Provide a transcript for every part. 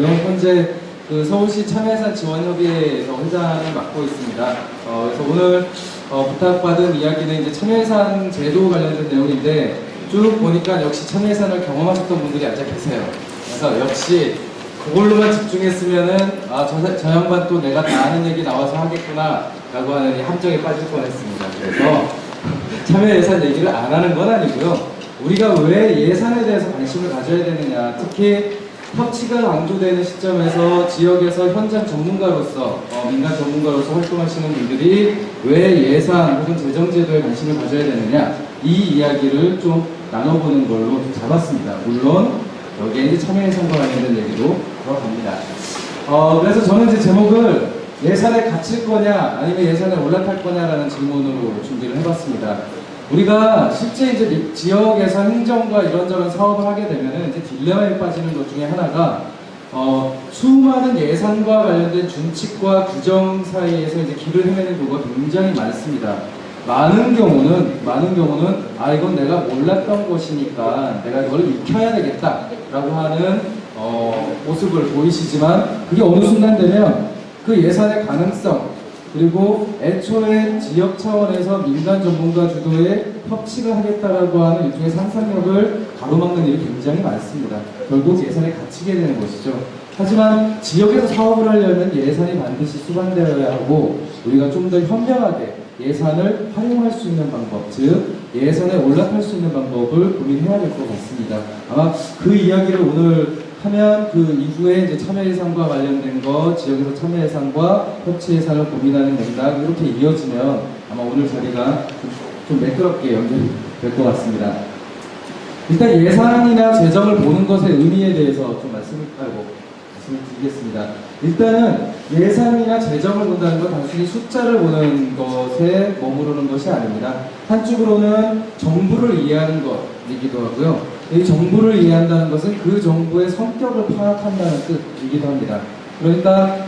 이동호고요. 현재 그 서울시 참여예산 지원협의회에서 회장을 맡고 있습니다. 그래서 오늘 부탁받은 이야기는 이제 참여예산 제도 관련된 내용인데 쭉 보니까 역시 참여예산을 경험하셨던 분들이 앉아 계세요. 그래서 역시 그걸로만 집중했으면은 저 양반 또 내가 다 아는 얘기 나와서 하겠구나 라고 하는 이 함정에 빠질 뻔했습니다. 그래서 참여예산 얘기를 안 하는 건 아니고요. 우리가 왜 예산에 대해서 관심을 가져야 되느냐, 특히 협치가 강조되는 시점에서 지역에서 현장 전문가로서 민간 전문가로서 활동하시는 분들이 왜 예산 혹은 재정제도에 관심을 가져야 되느냐, 이 이야기를 좀 나눠보는 걸로 잡았습니다. 물론 여기에 이제 참여예산과 관련된 얘기도 들어갑니다. 그래서 저는 이제 제목을 예산에 갇힐 거냐 아니면 예산에 올라탈 거냐라는 질문으로 준비를 해봤습니다. 우리가 실제 이제 지역에서 행정과 이런저런 사업을 하게 되면은 이제 딜레마에 빠지는 것 중에 하나가 수많은 예산과 관련된 준칙과 규정 사이에서 이제 길을 헤매는 경우가 굉장히 많습니다. 많은 경우는 이건 내가 몰랐던 것이니까 내가 이걸 익혀야 되겠다라고 하는 모습을 보이시지만, 그게 어느 순간 되면 그 예산의 가능성, 그리고 애초에 지역 차원에서 민간 전문가 주도의 협치를 하겠다라고 하는 일종의 상상력을 가로막는 일이 굉장히 많습니다. 결국 예산에 갇히게 되는 것이죠. 하지만 지역에서 사업을 하려면 예산이 반드시 수반되어야 하고, 우리가 좀 더 현명하게 예산을 활용할 수 있는 방법, 즉 예산에 올라탈 수 있는 방법을 고민해야 될 것 같습니다. 아마 그 이야기를 오늘 하면 그 이후에 이제 참여예산과 관련된 거, 지역에서 참여예산과 협치예산을 고민하는 맥락, 이렇게 이어지면 아마 오늘 자리가 좀 매끄럽게 연결될 것 같습니다. 일단 예산이나 재정을 보는 것의 의미에 대해서 좀 말씀을 드리겠습니다. 일단은 예산이나 재정을 본다는 건 단순히 숫자를 보는 것에 머무르는 것이 아닙니다. 한쪽으로는 정부를 이해하는 것이기도 하고요. 이 정부를 이해한다는 것은 그 정부의 성격을 파악한다는 뜻이기도 합니다. 그러니까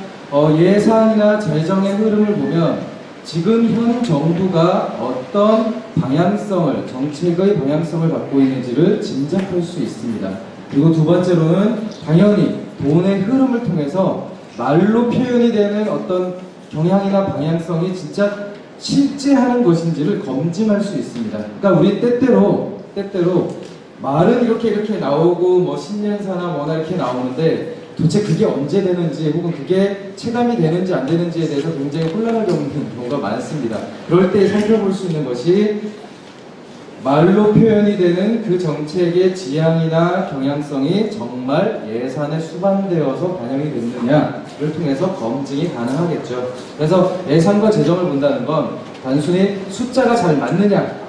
예산이나 재정의 흐름을 보면 지금 현 정부가 어떤 방향성을, 정책의 방향성을 갖고 있는지를 짐작할 수 있습니다. 그리고 두 번째로는 당연히 돈의 흐름을 통해서 말로 표현이 되는 어떤 경향이나 방향성이 진짜 실제 하는 것인지를 검증할 수 있습니다. 그러니까 우리 때때로 말은 이렇게 나오고 뭐 신년사나 뭐나 이렇게 나오는데 도대체 그게 언제 되는지 혹은 그게 체감이 되는지 안 되는지에 대해서 굉장히 혼란을 겪는 경우가 많습니다. 그럴 때 살펴볼 수 있는 것이 말로 표현이 되는 그 정책의 지향이나 경향성이 정말 예산에 수반되어서 반영이 됐느냐를 통해서 검증이 가능하겠죠. 그래서 예산과 재정을 본다는 건 단순히 숫자가 잘 맞느냐,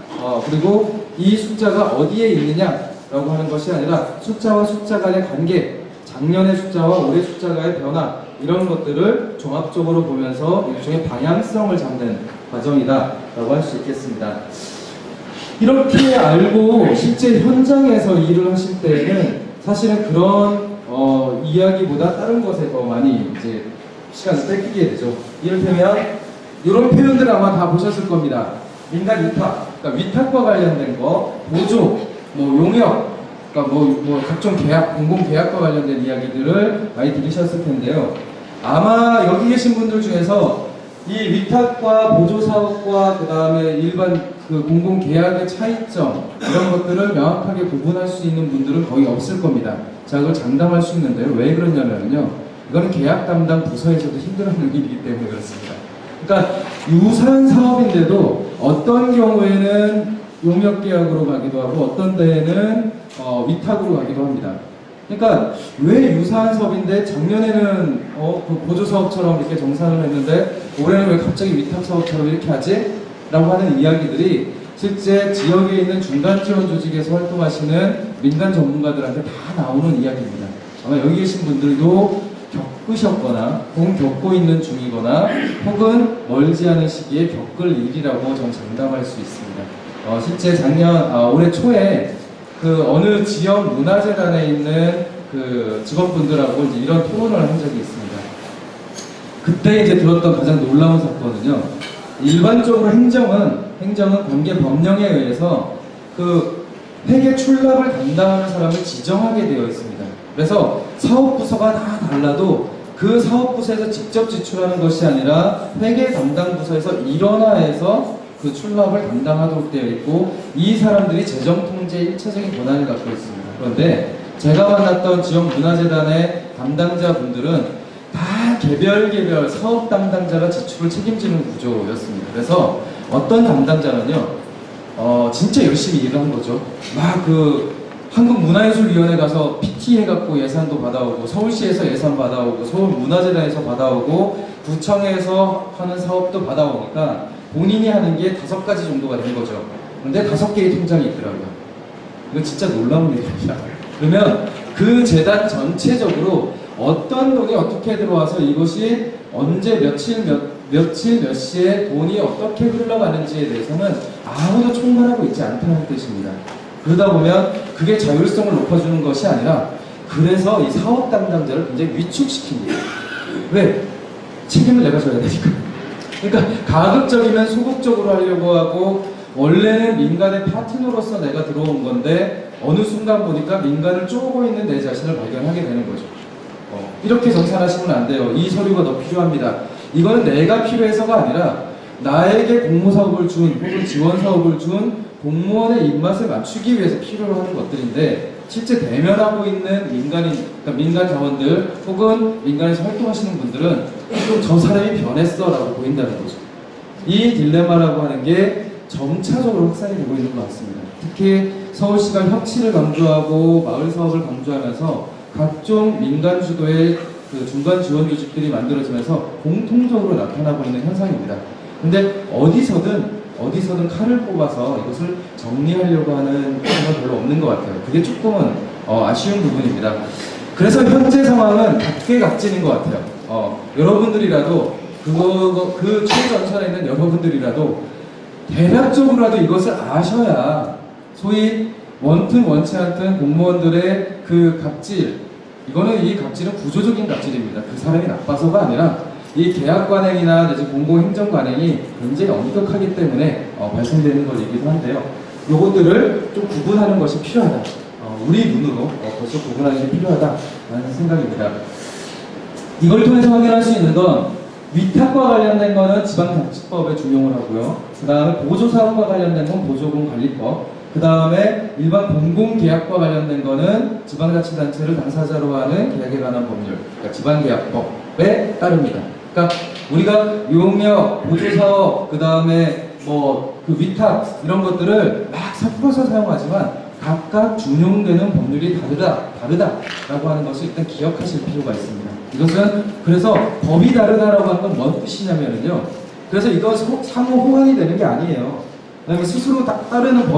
그리고 이 숫자가 어디에 있느냐라고 하는 것이 아니라 숫자와 숫자 간의 관계, 작년의 숫자와 올해 숫자가의 변화, 이런 것들을 종합적으로 보면서 일종의 방향성을 잡는 과정이다라고 할 수 있겠습니다. 이렇게 알고 실제 현장에서 일을 하실 때에는 사실은 그런 이야기보다 다른 것에 더 많이 이제 시간을 뺏기게 되죠. 이를테면 이런 표현들 아마 다 보셨을 겁니다. 민간 위탁, 그러니까 위탁과 관련된 거, 보조, 용역, 그러니까 각종 계약, 공공 계약과 관련된 이야기들을 많이 들으셨을 텐데요. 아마 여기 계신 분들 중에서 이 위탁과 보조 사업과 그 다음에 일반 그 공공 계약의 차이점, 이런 것들을 명확하게 구분할 수 있는 분들은 거의 없을 겁니다. 자, 그걸 장담할 수 있는데요. 왜 그러냐면요, 이건 계약 담당 부서에서도 힘들어하는 일이기 때문에 그렇습니다. 그러니까 유사한 사업인데도 어떤 경우에는 용역 계약으로 가기도 하고 어떤 때에는 위탁으로 가기도 합니다. 그러니까 왜 유사한 사업인데 작년에는 그 보조 사업처럼 이렇게 정산을 했는데 올해는 왜 갑자기 위탁 사업처럼 이렇게 하지? 라고 하는 이야기들이 실제 지역에 있는 중간 지원 조직에서 활동하시는 민간 전문가들한테 다 나오는 이야기입니다. 아마 여기 계신 분들도 겪으셨거나 혹은 겪고 있는 중이거나 혹은 멀지 않은 시기에 겪을 일이라고 전 장담할 수 있습니다. 실제 올해 초에 그 어느 지역 문화재단에 있는 그 직원분들하고 이제 이런 토론을 한 적이 있습니다. 그때 이제 들었던 가장 놀라운 사건은요, 일반적으로 행정은 관계 법령에 의해서 그 회계 출납을 담당하는 사람을 지정하게 되어 있습니다. 그래서 사업부서가 다 달라도 그 사업부서에서 직접 지출하는 것이 아니라 회계 담당 부서에서 일원화해서 그 출납을 담당하도록 되어 있고, 이 사람들이 재정 통제에 일차적인 권한을 갖고 있습니다. 그런데 제가 만났던 지역문화재단의 담당자분들은 다 개별 사업 담당자가 지출을 책임지는 구조였습니다. 그래서 어떤 담당자는요, 진짜 열심히 일을 한 거죠. 막 한국문화예술위원회 가서 PT 해갖고 예산도 받아오고, 서울시에서 예산 받아오고, 서울문화재단에서 받아오고, 구청에서 하는 사업도 받아오니까 본인이 하는 게 5가지 정도가 된 거죠. 근데 5개의 통장이 있더라고요. 이거 진짜 놀라운 일입니다. 그러면 그 재단 전체적으로 어떤 돈이 어떻게 들어와서 이것이 언제 며칠 몇 시에 돈이 어떻게 흘러가는지에 대해서는 아무도 총괄하고 있지 않다는 뜻입니다. 그러다 보면 그게 자율성을 높여주는 것이 아니라, 그래서 이 사업 담당자를 굉장히 위축시킵니다. 왜? 책임을 내가 져야 되니까. 그러니까 가급적이면 소극적으로 하려고 하고, 원래는 민간의 파트너로서 내가 들어온 건데 어느 순간 보니까 민간을 쪼고 있는 내 자신을 발견하게 되는 거죠. 이렇게 정산하시면 안 돼요. 이 서류가 더 필요합니다. 이거는 내가 필요해서가 아니라 나에게 공모사업을 준, 혹은 지원사업을 준 공무원의 입맛을 맞추기 위해서 필요로 하는 것들인데, 실제 대면하고 있는 그러니까 민간 자원들 혹은 민간에서 활동하시는 분들은 좀 저 사람이 변했어 라고 보인다는 거죠. 이 딜레마라고 하는 게 점차적으로 확산이 되고 있는 것 같습니다. 특히 서울시가 협치를 강조하고 마을 사업을 강조하면서 각종 민간 주도의 그 중간 지원 조직들이 만들어지면서 공통적으로 나타나고 있는 현상입니다. 근데 어디서든 칼을 뽑아서 이것을 정리하려고 하는 생각은 별로 없는 것 같아요. 그게 조금은 아쉬운 부분입니다. 그래서 현재 상황은 각계각진인 것 같아요. 여러분들이라도 그 최전선에 있는 여러분들이라도 대략적으로라도 이것을 아셔야, 소위 원튼 원치 않든 공무원들의 그 갑질, 이 갑질은 구조적인 갑질입니다. 그 사람이 나빠서가 아니라 이 계약 관행이나 이제 공공행정 관행이 굉장히 엄격하기 때문에 발생되는 것이기도 한데요. 이것들을 좀 구분하는 것이 필요하다. 우리 눈으로 벌써 구분하는 게 필요하다라는 생각입니다. 이걸 통해서 확인할 수 있는 건, 위탁과 관련된 거는 지방자치법에 준용을 하고요. 그 다음에 보조사업과 관련된 건 보조금관리법, 그 다음에 일반 공공계약과 관련된 거는 지방자치단체를 당사자로 하는 계약에 관한 법률, 그러니까 지방계약법에 따릅니다. 그러니까 우리가 용역, 보조사업, 그 다음에 그 위탁 이런 것들을 막 섞어서 사용하지만 각각 준용되는 법률이 다르다라고 하는 것을 일단 기억하실 필요가 있습니다. 이것은 그래서 법이 다르다라고 하는 건 뭔 뜻이냐면요. 그래서 이거 상호 호환이 되는 게 아니에요. 그다음에 스스로 따르는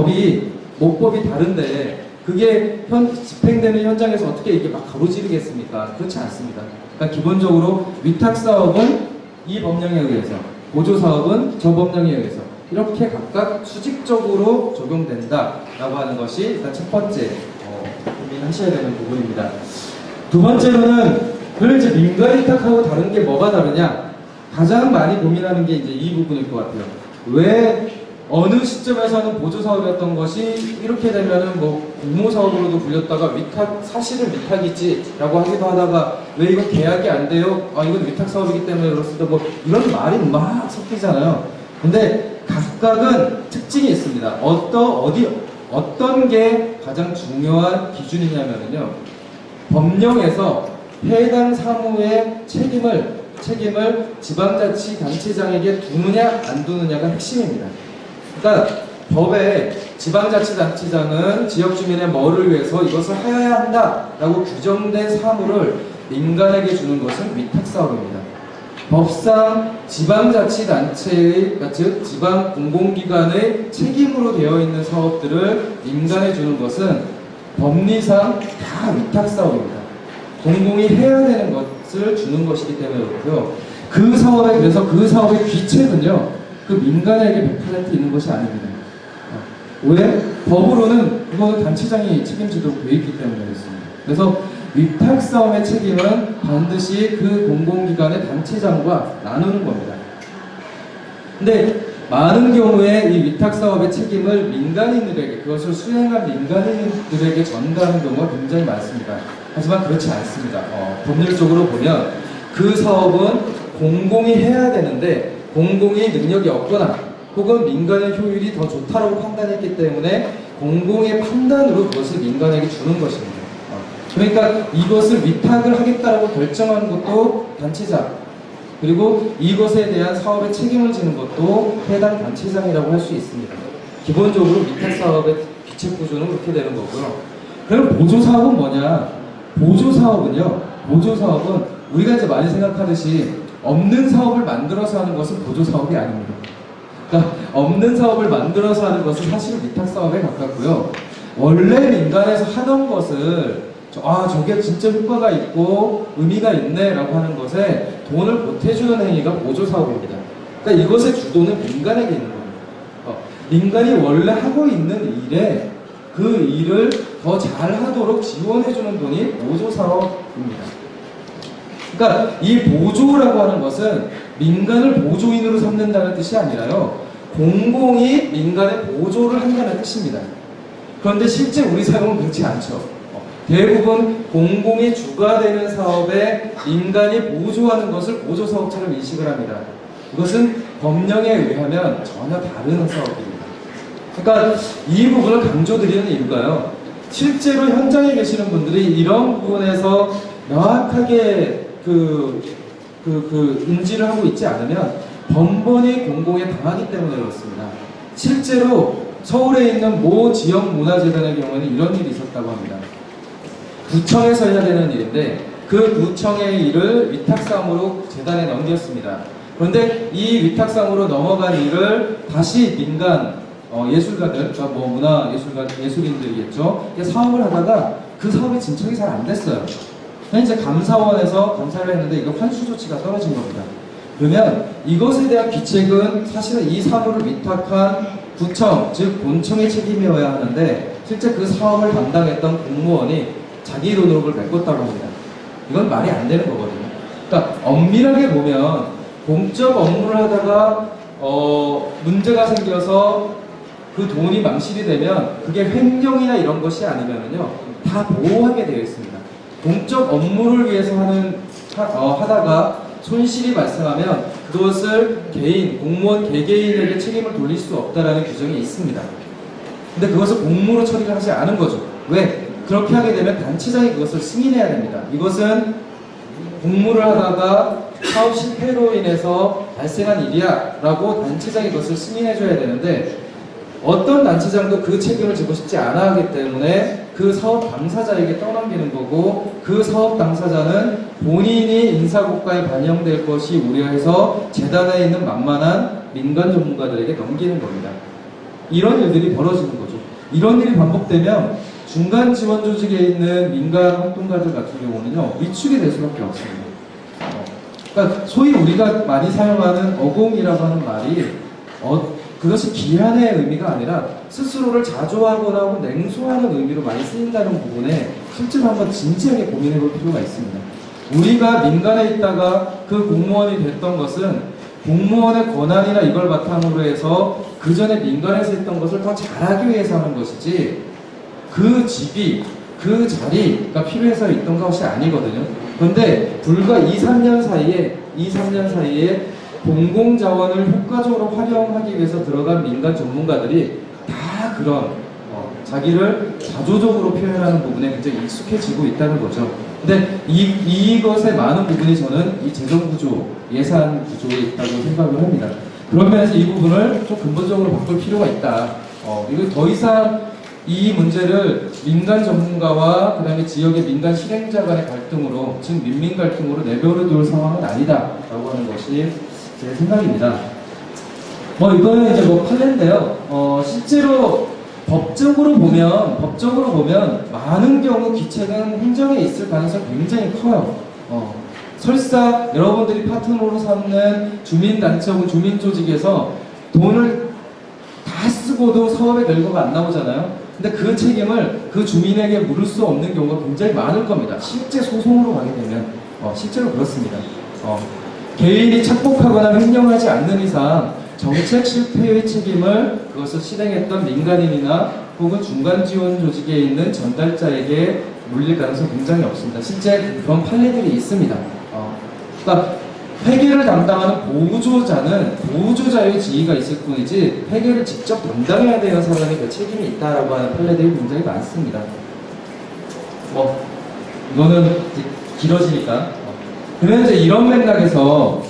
모법이 다른데 그게 집행되는 현장에서 어떻게 이게 막 가로지르겠습니까? 그렇지 않습니다. 그러니까 기본적으로 위탁사업은 이 법령에 의해서, 보조사업은 저 법령에 의해서 이렇게 각각 수직적으로 적용된다라고 하는 것이 일단 첫 번째 고민하셔야 되는 부분입니다. 두 번째로는, 그걸 이제 민간 위탁하고 다른 게 뭐가 다르냐? 가장 많이 고민하는 게 이제 이 부분일 것 같아요. 왜 어느 시점에서는 보조사업이었던 것이 이렇게 되면은 공모사업으로도 불렸다가 사실은 위탁이지라고 하기도 하다가, 왜 이건 계약이 안 돼요? 이건 위탁사업이기 때문에 그렇습니다. 이런 말이 막 섞이잖아요. 근데 각각은 특징이 있습니다. 어떤 게 가장 중요한 기준이냐면요. 법령에서 해당 사무의 책임을 지방자치단체장에게 두느냐 안 두느냐가 핵심입니다. 그러니까 법에 지방자치단체장은 지역주민의 뭐를 위해서 이것을 하여야 한다라고 규정된 사무를 민간에게 주는 것은 위탁사업입니다. 법상 지방자치단체의, 즉 지방공공기관의 책임으로 되어 있는 사업들을 민간에 주는 것은 법리상 다 위탁사업입니다. 공공이 해야 되는 것을 주는 것이기 때문에 그렇고요. 그래서 그 사업의 귀책은요, 그 민간에게 100% 있는 것이 아닙니다. 왜? 법으로는 그거는 단체장이 책임지도록 되어 있기 때문에 그렇습니다. 그래서 위탁사업의 책임은 반드시 그 공공기관의 단체장과 나누는 겁니다. 근데 많은 경우에 이 위탁사업의 책임을 민간인들에게, 그것을 수행한 민간인들에게 전가하는 경우가 굉장히 많습니다. 하지만 그렇지 않습니다. 법률적으로 보면 그 사업은 공공이 해야 되는데 공공이 능력이 없거나 혹은 민간의 효율이 더 좋다고 판단했기 때문에 공공의 판단으로 그것을 민간에게 주는 것입니다. 그러니까 이것을 위탁을 하겠다라고 결정한 것도 단체장, 그리고 이것에 대한 사업의 책임을 지는 것도 해당 단체장이라고 할 수 있습니다. 기본적으로 위탁사업의 기체구조는 그렇게 되는 거고요. 그럼 보조사업은 뭐냐? 보조사업은 우리가 이제 많이 생각하듯이 없는 사업을 만들어서 하는 것은 보조사업이 아닙니다. 그러니까 없는 사업을 만들어서 하는 것은 사실은 위탁사업에 가깝고요. 원래 민간에서 하던 것을 저게 진짜 효과가 있고 의미가 있네 라고 하는 것에 돈을 보태주는 행위가 보조사업입니다. 그러니까 이것의 주도는 민간에게 있는 겁니다. 민간이 원래 하고 있는 일에 그 일을 더 잘하도록 지원해주는 돈이 보조사업입니다. 그러니까 이 보조라고 하는 것은 민간을 보조인으로 삼는다는 뜻이 아니라요, 공공이 민간의 보조를 한다는 뜻입니다. 그런데 실제 우리 사회는 그렇지 않죠. 대부분 공공이 주가 되는 사업에 민간이 보조하는 것을 보조사업처럼 인식을 합니다. 이것은 법령에 의하면 전혀 다른 사업입니다. 그러니까 이 부분을 강조드리는 이유가요, 실제로 현장에 계시는 분들이 이런 부분에서 명확하게 인지를 하고 있지 않으면 번번이 공공에 당하기 때문에 그렇습니다. 실제로 서울에 있는 모 지역문화재단의 경우에는 이런 일이 있었다고 합니다. 구청에서 해야 되는 일인데 그 구청의 일을 위탁사업으로 재단에 넘겼습니다. 그런데 이 위탁사업으로 넘어간 일을 다시 민간 예술가들, 예술인들이겠죠. 사업을 하다가 그 사업이 진척이 잘 안 됐어요. 이제 감사원에서 감사를 했는데 이거 환수 조치가 떨어진 겁니다. 그러면 이것에 대한 귀책은 사실은 이 사업을 위탁한 구청, 즉 본청의 책임이어야 하는데 실제 그 사업을 담당했던 공무원이 자기 돈으로 그걸 메꿨다고 합니다. 이건 말이 안 되는 거거든요. 그러니까 엄밀하게 보면 공적 업무를 하다가 문제가 생겨서 그 돈이 망실이 되면 그게 횡령이나 이런 것이 아니면요 다 보호하게 되어 있습니다. 공적 업무를 위해서 하다가 손실이 발생하면 그것을 공무원 개개인에게 책임을 돌릴 수 없다라는 규정이 있습니다. 근데 그것을 공무로 처리를 하지 않은 거죠. 왜? 그렇게 하게 되면 단체장이 그것을 승인해야 됩니다. 이것은 공무를 하다가 사업 실패로 인해서 발생한 일이야 라고 단체장이 그것을 승인해줘야 되는데 어떤 단체장도 그 책임을 지고 싶지 않아 하기 때문에 그 사업 당사자에게 떠넘기는 거고, 그 사업 당사자는 본인이 인사고과에 반영될 것이 우려해서 재단에 있는 만만한 민간 전문가들에게 넘기는 겁니다. 이런 일들이 벌어지는 거죠. 이런 일이 반복되면 중간 지원 조직에 있는 민간 활동가들 같은 경우는요 위축이 될 수밖에 없습니다. 그러니까 소위 우리가 많이 사용하는 어공이라고 하는 말이 그것이 기한의 의미가 아니라 스스로를 자조하거나 혹은 냉소하는 의미로 많이 쓰인다는 부분에 실제로 한번 진지하게 고민해 볼 필요가 있습니다. 우리가 민간에 있다가 그 공무원이 됐던 것은 공무원의 권한이나 이걸 바탕으로 해서 그 전에 민간에서 했던 것을 더 잘하기 위해서 하는 것이지 그 직위, 그 자리가 필요해서 있던 것이 아니거든요. 그런데 불과 2-3년 사이에 공공자원을 효과적으로 활용하기 위해서 들어간 민간 전문가들이 다 그런 자기를 자조적으로 표현하는 부분에 굉장히 익숙해지고 있다는 거죠. 근데 이것의 많은 부분이 저는 이 재정구조, 예산 구조에 있다고 생각을 합니다. 그런 면에서 이 부분을 좀 근본적으로 바꿀 필요가 있다. 이거 더 이상 이 문제를 민간 전문가와 그 다음에 지역의 민간 실행자 간의 갈등으로, 즉 민민 갈등으로 내버려둘 상황은 아니다라고 하는 것이 제 생각입니다. 이거는 이제 판례인데요. 실제로 법적으로 보면 많은 경우 귀책은 행정에 있을 가능성이 굉장히 커요. 설사 여러분들이 파트너로 삼는 주민단체 혹은 주민조직에서 돈을 다 쓰고도 사업의 결과가 안 나오잖아요. 근데 그 책임을 그 주민에게 물을 수 없는 경우가 굉장히 많을 겁니다. 실제 소송으로 가게 되면 실제로 그렇습니다. 개인이 착복하거나 횡령하지 않는 이상 정책 실패의 책임을 그것을 실행했던 민간인이나 혹은 중간 지원 조직에 있는 전달자에게 물릴 가능성이 굉장히 없습니다. 실제 그런 판례들이 있습니다. 그러니까 회계를 담당하는 보조자는 보조자의 지위가 있을 뿐이지 회계를 직접 담당해야 되는 사람이 그 책임이 있다라고 하는 판례들이 굉장히 많습니다. 이거는 길어지니까. 그러면 이제 이런 맥락에서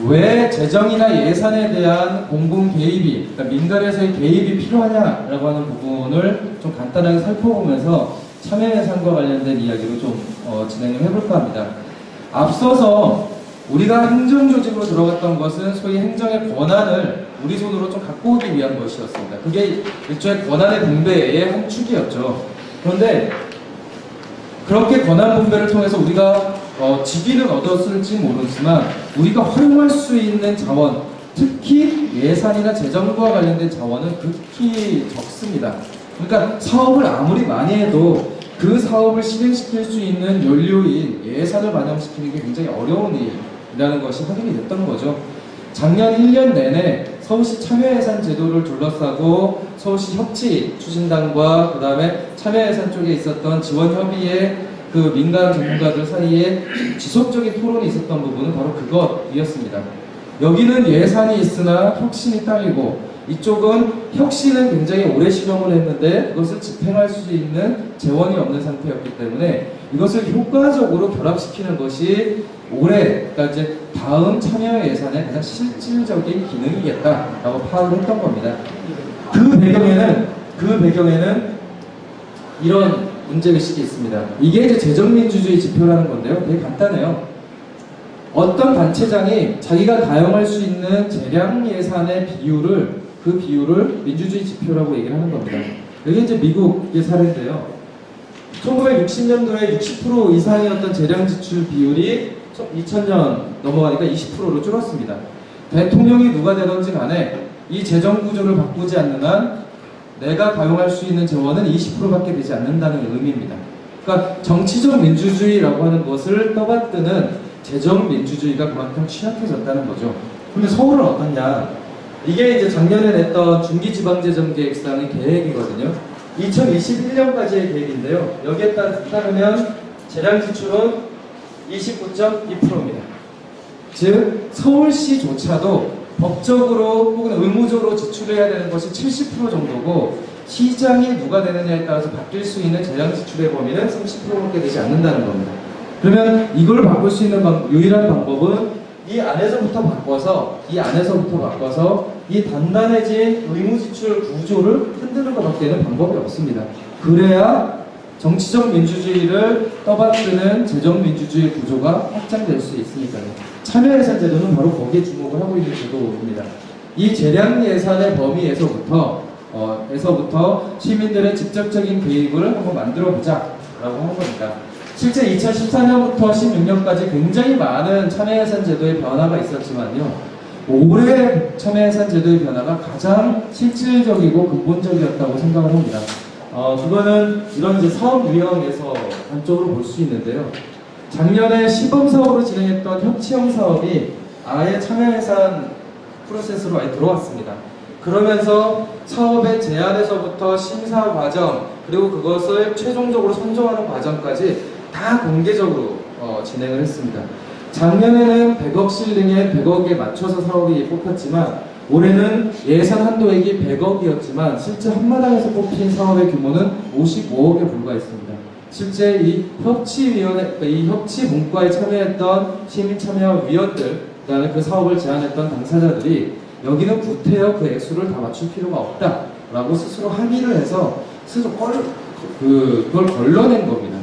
왜 재정이나 예산에 대한 공공 개입이, 그러니까 민간에서의 개입이 필요하냐라고 하는 부분을 좀 간단하게 살펴보면서 참여 예산과 관련된 이야기로 좀 진행을 해볼까 합니다. 앞서서 우리가 행정조직으로 들어갔던 것은 소위 행정의 권한을 우리 손으로 좀 갖고 오기 위한 것이었습니다. 그게 일종의 권한의 분배의 한 축이었죠. 그런데 그렇게 권한 분배를 통해서 우리가 직위는 얻었을지 모르지만 우리가 활용할 수 있는 자원, 특히 예산이나 재정과 관련된 자원은 극히 적습니다. 그러니까 사업을 아무리 많이 해도 그 사업을 실행시킬 수 있는 연료인 예산을 반영시키는 게 굉장히 어려운 일이라는 것이 확인이 됐던 거죠. 작년 1년 내내 서울시 참여예산 제도를 둘러싸고 서울시 협치 추진단과 그 다음에 참여예산 쪽에 있었던 지원협의회 그 민간 전문가들 사이에 지속적인 토론이 있었던 부분은 바로 그것이었습니다. 여기는 예산이 있으나 혁신이 딸리고 이쪽은 혁신은 굉장히 오래 실험을 했는데 그것을 집행할 수 있는 재원이 없는 상태였기 때문에 이것을 효과적으로 결합시키는 것이 올해, 그러니까 이제 다음 참여 예산의 가장 실질적인 기능이겠다라고 파악을 했던 겁니다. 그 배경에는 이런 문제의식이 있습니다. 이게 이제 재정민주주의 지표라는 건데요. 되게 간단해요. 어떤 단체장이 자기가 가용할 수 있는 재량 예산의 그 비율을 민주주의 지표라고 얘기를 하는 겁니다. 여기 이제 미국의 사례인데요. 1960년도에 60% 이상이었던 재량 지출 비율이 2000년 넘어가니까 20%로 줄었습니다. 대통령이 누가 되든지 간에 이 재정 구조를 바꾸지 않는 한 내가 가용할 수 있는 재원은 20%밖에 되지 않는다는 의미입니다. 그러니까 정치적 민주주의라고 하는 것을 떠받드는 재정 민주주의가 그만큼 취약해졌다는 거죠. 근데 서울은 어떻냐? 이게 이제 작년에 냈던 중기지방재정계획상의 계획이거든요. 2021년까지의 계획인데요. 여기에 따르면 재량 지출은 29.2%입니다. 즉 서울시조차도 법적으로 혹은 의무적으로 지출해야 되는 것이 70% 정도고 시장이 누가 되느냐에 따라서 바뀔 수 있는 재량 지출의 범위는 30%밖에 되지 않는다는 겁니다. 그러면 이걸 바꿀 수 있는 유일한 방법은 이 안에서부터 바꿔서 이 단단해진 의무지출 구조를 흔드는 것밖에는 방법이 없습니다. 그래야 정치적 민주주의를 떠받드는 재정민주주의 구조가 확장될 수 있으니까요. 참여예산 제도는 바로 거기에 주목을 하고 있는 제도입니다. 이 재량 예산의 범위에서부터 시민들의 직접적인 개입을 한번 만들어보자 라고 한 겁니다. 실제 2014년부터 16년까지 굉장히 많은 참여예산 제도의 변화가 있었지만요. 올해 참여예산 제도의 변화가 가장 실질적이고 근본적이었다고 생각을 합니다. 그거는 이런 이제 사업 유형에서 한쪽으로 볼 수 있는데요. 작년에 시범사업으로 진행했던 협치형 사업이 아예 참여예산 프로세스로 아예 들어왔습니다. 그러면서 사업의 제안에서부터 심사 과정, 그리고 그것을 최종적으로 선정하는 과정까지 다 공개적으로 진행을 했습니다. 작년에는 100억 실링에 100억에 맞춰서 사업이 뽑혔지만 올해는 예산 한도액이 100억이었지만 실제 한마당에서 뽑힌 사업의 규모는 55억에 불과했습니다. 실제 이 협치 문과에 참여했던 시민참여위원들, 그다음에 그 사업을 제안했던 당사자들이 여기는 구태여 그 액수를 다 맞출 필요가 없다라고 스스로 합의를 해서 스스로 그걸 걸러낸 겁니다.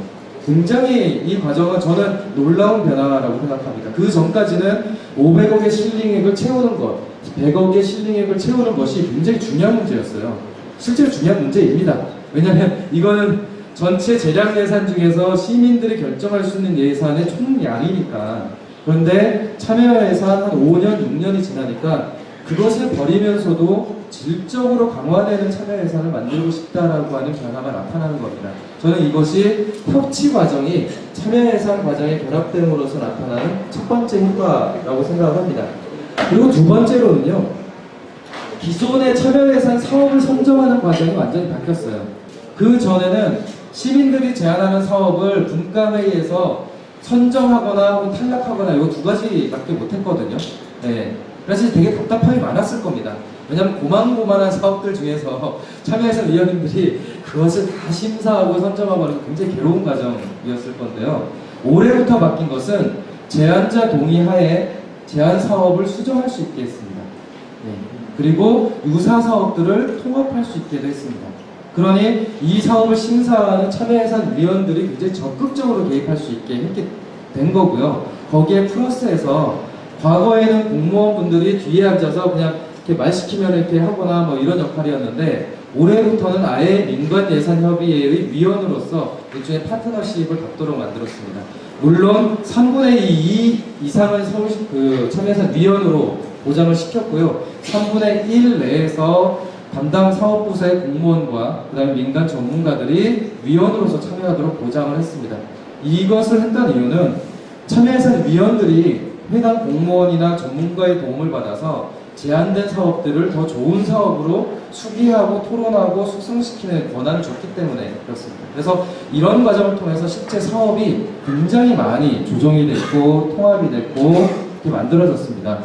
굉장히 이 과정은 저는 놀라운 변화라고 생각합니다. 그 전까지는 500억의 실링액을 채우는 것, 100억의 실링액을 채우는 것이 굉장히 중요한 문제였어요. 실제로 중요한 문제입니다. 왜냐하면 이거는 전체 재량 예산 중에서 시민들이 결정할 수 있는 예산의 총량이니까. 그런데 참여 예산 한 5년, 6년이 지나니까 그것을 버리면서도 질적으로 강화되는 참여 예산을 만들고 싶다라고 하는 변화가 나타나는 겁니다. 저는 이것이 협치 과정이 참여 예산 과정에 결합됨으로써 나타나는 첫 번째 효과라고 생각을 합니다. 그리고 두 번째로는요, 기존의 참여예산 사업을 선정하는 과정이 완전히 바뀌었어요. 그 전에는 시민들이 제안하는 사업을 분과회의에서 선정하거나 혹은 탈락하거나 이 두 가지밖에 못했거든요. 네. 그래서 되게 답답함이 많았을 겁니다. 왜냐하면 고만고만한 사업들 중에서 참여예산 위원님들이 그것을 다 심사하고 선정하고 하는 게 굉장히 괴로운 과정이었을 건데요. 올해부터 바뀐 것은 제안자 동의하에 제안 사업을 수정할 수 있게 했습니다. 네. 그리고 유사 사업들을 통합할 수 있게도 했습니다. 그러니 이 사업을 심사하는 참여예산 위원들이 굉장히 적극적으로 개입할 수 있게 했게 된 거고요. 거기에 플러스해서 과거에는 공무원분들이 뒤에 앉아서 그냥 이렇게 말 시키면 이렇게 하거나 뭐 이런 역할이었는데 올해부터는 아예 민관예산협의회의 위원으로서 일종의 파트너십을 갖도록 만들었습니다. 물론 3분의 2 이상은 서울시 참여예산 위원으로 보장을 시켰고요. 3분의 1 내에서 담당 사업부서의 공무원과 그 다음에 민간 전문가들이 위원으로서 참여하도록 보장을 했습니다. 이것을 했던 이유는 참여예산 위원들이 해당 공무원이나 전문가의 도움을 받아서 제안된 사업들을 더 좋은 사업으로 수기하고 토론하고 숙성시키는 권한을 줬기 때문에 그렇습니다. 그래서 이런 과정을 통해서 실제 사업이 굉장히 많이 조정이 됐고 통합이 됐고 이렇게 만들어졌습니다.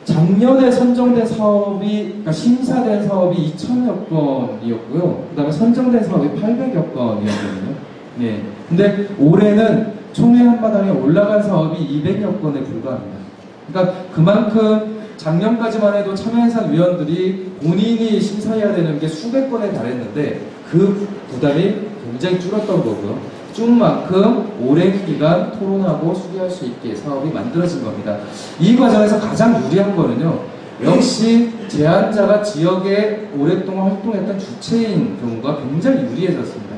작년에 선정된 사업이, 그러니까 심사된 사업이 2,000여 건이었고요. 그 다음에 선정된 사업이 800여 건이었거든요. 네. 근데 올해는 총회 한마당에 올라간 사업이 200여 건에 불과합니다. 그러니까 그만큼 작년까지만 해도 참여예산 위원들이 본인이 심사해야 되는 게 수백 건에 달했는데 그 부담이 굉장히 줄었던 거고요. 준 만큼 오랜 기간 토론하고 수기할 수 있게 사업이 만들어진 겁니다. 이 과정에서 가장 유리한 거는요. 역시 제안자가 지역에 오랫동안 활동했던 주체인 경우가 굉장히 유리해졌습니다.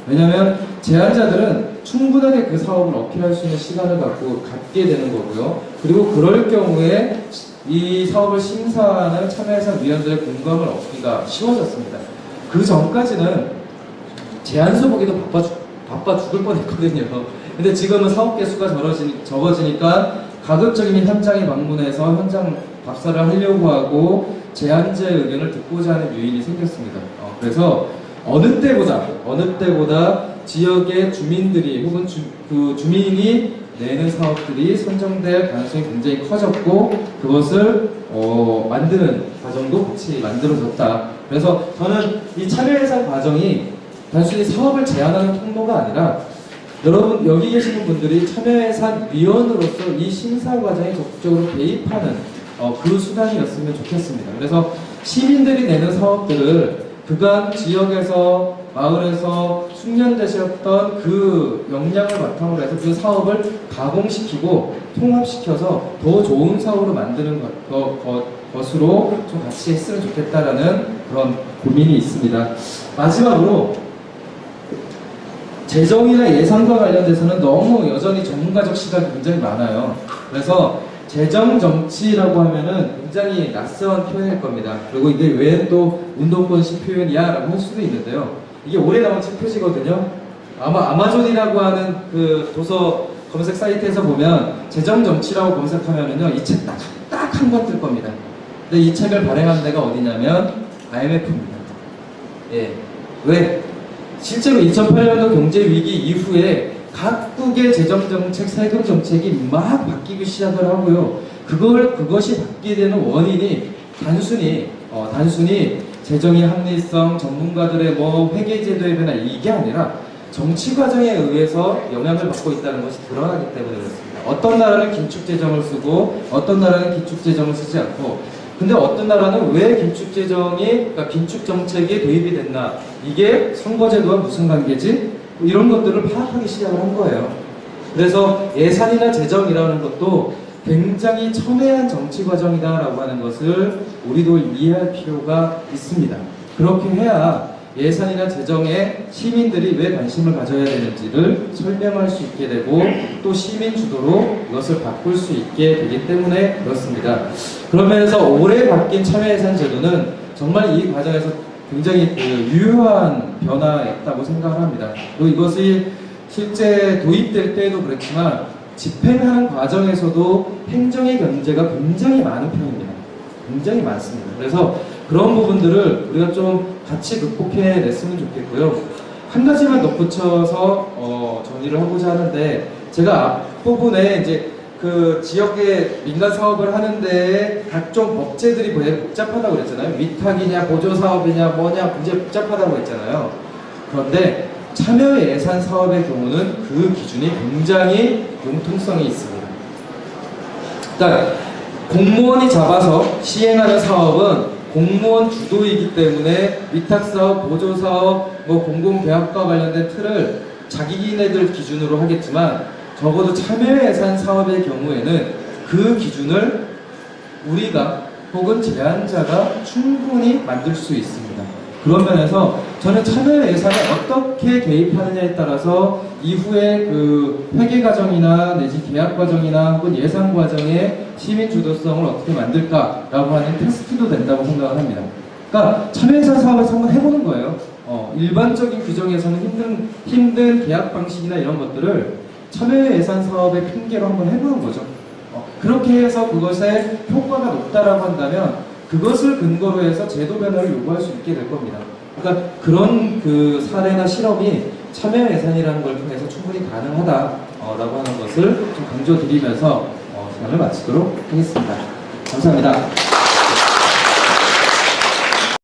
왜냐하면 제안자들은 충분하게 그 사업을 어필할 수 있는 시간을 갖게 되는 거고요. 그리고 그럴 경우에 이 사업을 심사하는 참여예산 위원들의 공감을 얻기가 쉬워졌습니다. 그 전까지는 제안서 보기도 바빠 죽을 뻔했거든요. 근데 지금은 사업 개수가 적어지니까 가급적이면 현장에 방문해서 현장 답사를 하려고 하고 제안자의 의견을 듣고자 하는 요인이 생겼습니다. 그래서 어느 때보다 지역의 주민들이 혹은 주민이 내는 사업들이 선정될 가능성이 굉장히 커졌고 그것을 만드는 과정도 같이 만들어졌다. 그래서 저는 이 참여예산 과정이 단순히 사업을 제안하는 통로가 아니라 여러분 여기 계시는 분들이 참여예산 위원으로서 이 심사 과정에 적극적으로 개입하는 그 수단이었으면 좋겠습니다. 그래서 시민들이 내는 사업들을 그간 지역에서 마을에서 숙련되셨던 그 역량을 바탕으로 해서 그 사업을 가공시키고 통합시켜서 더 좋은 사업으로 만드는 것으로 좀 같이 했으면 좋겠다라는 그런 고민이 있습니다. 마지막으로 재정이나 예산과 관련돼서는 너무 여전히 전문가적 시각이 굉장히 많아요. 그래서 재정 정치라고 하면은 굉장히 낯선 표현일 겁니다. 그리고 이게 왜 또 운동권식 표현이야? 라고 할 수도 있는데요. 이게 올해 나온 책 표지거든요. 아마 아마존이라고 하는 그 도서 검색 사이트에서 보면 재정 정치라고 검색하면은요, 이 책 딱 한 권 뜰 겁니다. 근데 이 책을 발행한 데가 어디냐면 IMF입니다. 예. 왜? 실제로 2008년도 경제 위기 이후에 각국의 재정 정책, 세금 정책이 막 바뀌기 시작을 하고요. 그것이 바뀌게 되는 원인이 단순히 재정의 합리성, 전문가들의 회계 제도의 변화 이게 아니라 정치 과정에 의해서 영향을 받고 있다는 것이 드러나기 때문에 그렇습니다. 어떤 나라는 긴축 재정을 쓰고 어떤 나라는 긴축 재정을 쓰지 않고 근데 어떤 나라는 왜 그러니까 긴축 정책이 도입이 됐나 이게 선거제도와 무슨 관계지? 이런 것들을 파악하기 시작을 한 거예요. 그래서 예산이나 재정이라는 것도 굉장히 첨예한 정치 과정이다라고 하는 것을 우리도 이해할 필요가 있습니다. 그렇게 해야 예산이나 재정에 시민들이 왜 관심을 가져야 되는지를 설명할 수 있게 되고 또 시민 주도로 이것을 바꿀 수 있게 되기 때문에 그렇습니다. 그러면서 올해 바뀐 참여예산 제도는 정말 이 과정에서 굉장히 유효한 변화였다고 생각을 합니다. 그리고 이것이 실제 도입될 때에도 그렇지만 집행하는 과정에서도 행정의 견제가 굉장히 많은 편입니다. 굉장히 많습니다. 그래서 그런 부분들을 우리가 좀 같이 극복해냈으면 좋겠고요. 한 가지만 덧붙여서 정리를 하고자 하는데, 제가 앞부분에 이제 그 지역의 민간 사업을 하는데 각종 법제들이 굉장히 복잡하다고 그랬잖아요. 위탁이냐, 보조사업이냐, 뭐냐, 굉장히 복잡하다고 했잖아요. 그런데 참여 예산 사업의 경우는 그 기준이 굉장히 융통성이 있습니다. 그러니까 공무원이 잡아서 시행하는 사업은 공무원 주도이기 때문에 위탁사업, 보조사업, 뭐 공공계약과 관련된 틀을 자기네들 기준으로 하겠지만, 적어도 참여예산 사업의 경우에는 그 기준을 우리가 혹은 제안자가 충분히 만들 수 있습니다. 그런 면에서 저는 참여예산을 어떻게 개입하느냐에 따라서 이후에 그 회계 과정이나 내지 계약 과정이나 혹은 예산 과정의 시민 주도성을 어떻게 만들까라고 하는 테스트도 된다고 생각을 합니다. 그러니까 참여예산 사업을 한번 해보는 거예요. 일반적인 규정에서는 힘든 계약 방식이나 이런 것들을 참여예산 사업의 핑계로 한번 해보는 거죠. 그렇게 해서 그것의 효과가 높다라고 한다면 그것을 근거로 해서 제도 변화를 요구할 수 있게 될 겁니다. 그러니까 그런 그 사례나 실험이 참여예산이라는 걸 통해서 충분히 가능하다라고 하는 것을 좀 강조드리면서 시간을 마치도록 하겠습니다. 감사합니다.